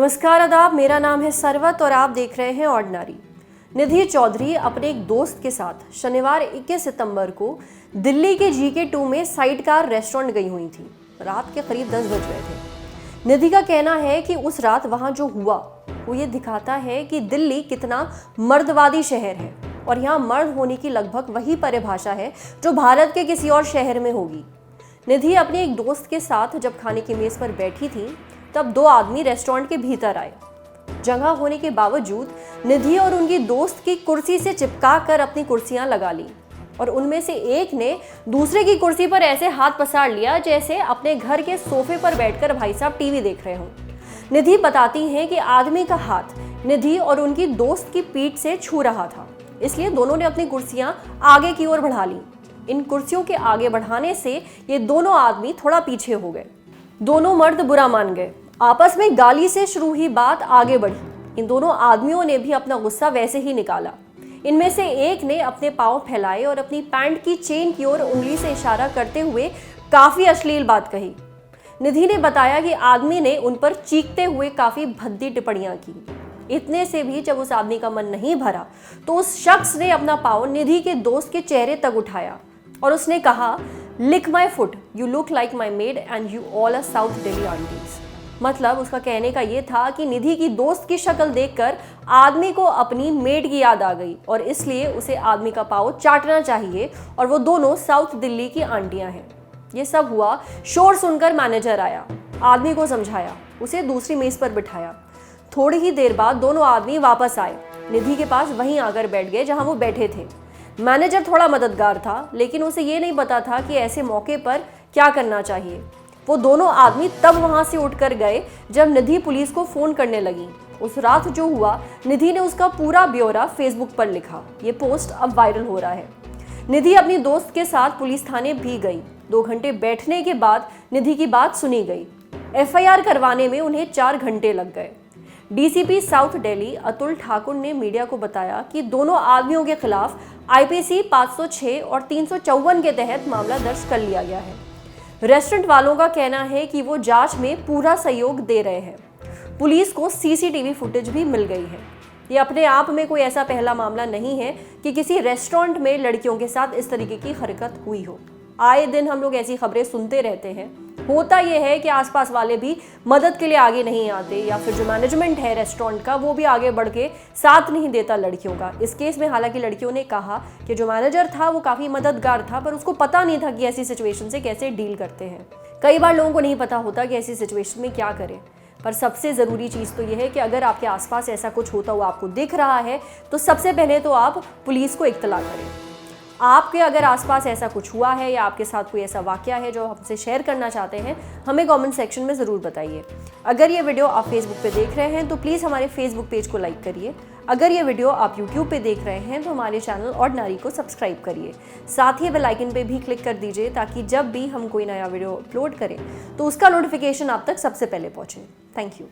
नमस्कार, आदाब। मेरा नाम है सरवत और आप देख रहे हैं ऑर्डिनरी। निधि चौधरी अपने एक दोस्त के साथ शनिवार 21 सितंबर को दिल्ली के GK2 में साइड कार रेस्टोरेंट गई हुई थी। रात के करीब 10 बज रहे थे। निधि का कहना है कि उस रात वहां जो हुआ वो ये दिखाता है कि दिल्ली कितना मर्दवादी शहर है और यहाँ मर्द होने की लगभग वही परिभाषा है जो भारत के किसी और शहर में होगी। निधि अपने एक दोस्त के साथ जब खाने की मेज पर बैठी थी तब दो आदमी रेस्टोरेंट के भीतर आए। जगह होने के बावजूद निधि और उनकी दोस्त की कुर्सी से चिपका कर अपनी कुर्सियां लगा ली और उनमें से एक ने दूसरे की कुर्सी पर ऐसे हाथ पसार लिया जैसे अपने घर के सोफे पर बैठकर भाई साहब टीवी देख रहे हों। निधि बताती हैं कि आदमी का हाथ निधि और उनकी दोस्त की पीठ से छू रहा था, इसलिए दोनों ने अपनी कुर्सियां आगे की ओर बढ़ा ली। इन कुर्सियों के आगे बढ़ाने से ये दोनों आदमी थोड़ा पीछे हो गए। दोनों मर्द बुरा मान गए। आपस में गाली से शुरू हुई बात आगे बढ़ी। इन दोनों आदमियों ने भी अपना गुस्सा वैसे ही निकाला। इनमें से एक ने अपने पांव फैलाए और अपनी पैंट की चेन की ओर उंगली से इशारा करते हुए काफी अश्लील बात कही। निधि ने बताया कि आदमी ने उन पर चीखते हुए काफी भद्दी टिप्पणियां की। इतने से भी जब उस आदमी का मन नहीं भरा तो उस शख्स ने अपना पांव निधि के दोस्त के चेहरे तक उठाया और उसने कहा, lick my foot, you look like my maid and you all are south Delhi aunties. मतलब उसका कहने का ये था कि निधि की दोस्त की शक्ल देखकर आदमी को अपनी मेड की याद आ गई और इसलिए उसे आदमी का पाँव चाटना चाहिए और वो दोनों साउथ दिल्ली की आंटियां हैं। ये सब हुआ। शोर सुनकर मैनेजर आया, आदमी को समझाया, उसे दूसरी मेज पर बिठाया। थोड़ी ही देर बाद दोनों आदमी वापस आए, निधि के पास वहीं आकर बैठ गए जहां वो बैठे थे। मैनेजर थोड़ा मददगार था, लेकिन उसे ये नहीं पता था कि ऐसे मौके पर क्या करना चाहिए। वो दोनों आदमी तब वहां से उठकर गए जब निधि पुलिस को फोन करने लगी। उस रात जो हुआ, निधि ने उसका पूरा ब्यौरा फेसबुक पर लिखा। ये पोस्ट अब वायरल हो रहा है। निधि अपनी दोस्त के साथ पुलिस थाने भी गई। 2 घंटे बैठने के बाद निधि की बात सुनी गई। FIR करवाने में उन्हें 4 घंटे लग गए। DCP साउथ दिल्ली अतुल ठाकुर ने मीडिया को बताया कि दोनों आदमियों के खिलाफ IPC 506 और 354 के तहत मामला दर्ज कर लिया गया है। रेस्टोरेंट वालों का कहना है कि वो जांच में पूरा सहयोग दे रहे हैं। पुलिस को CCTV फुटेज भी मिल गई है। ये अपने आप में कोई ऐसा पहला मामला नहीं है कि किसी रेस्टोरेंट में लड़कियों के साथ इस तरीके की हरकत हुई हो। आए दिन हम लोग ऐसी खबरें सुनते रहते हैं। होता यह है कि आसपास वाले भी मदद के लिए आगे नहीं आते या फिर जो मैनेजमेंट है रेस्टोरेंट का वो भी आगे बढ़ के साथ नहीं देता लड़कियों का। इस केस में हालांकि लड़कियों ने कहा कि जो मैनेजर था वो काफ़ी मददगार था, पर उसको पता नहीं था कि ऐसी सिचुएशन से कैसे डील करते हैं। कई बार लोगों को नहीं पता होता कि ऐसी सिचुएशन में क्या करें। पर सबसे ज़रूरी चीज़ तो यह है कि अगर आपके आसपास ऐसा कुछ होता हुआ आपको दिख रहा है तो सबसे पहले तो आप पुलिस को इत्तला करें। आपके अगर आसपास ऐसा कुछ हुआ है या आपके साथ कोई ऐसा वाकया है जो हमसे शेयर करना चाहते हैं, हमें कमेंट सेक्शन में ज़रूर बताइए। अगर ये वीडियो आप फेसबुक पे देख रहे हैं तो प्लीज़ हमारे फेसबुक पेज को लाइक करिए। अगर ये वीडियो आप यूट्यूब पे देख रहे हैं तो हमारे चैनल ऑर्डिनरी को सब्सक्राइब करिए। साथ ही बेल आइकन पे भी क्लिक कर दीजिए ताकि जब भी हम कोई नया वीडियो अपलोड करें तो उसका नोटिफिकेशन आप तक सबसे पहले पहुँचे। Thank you.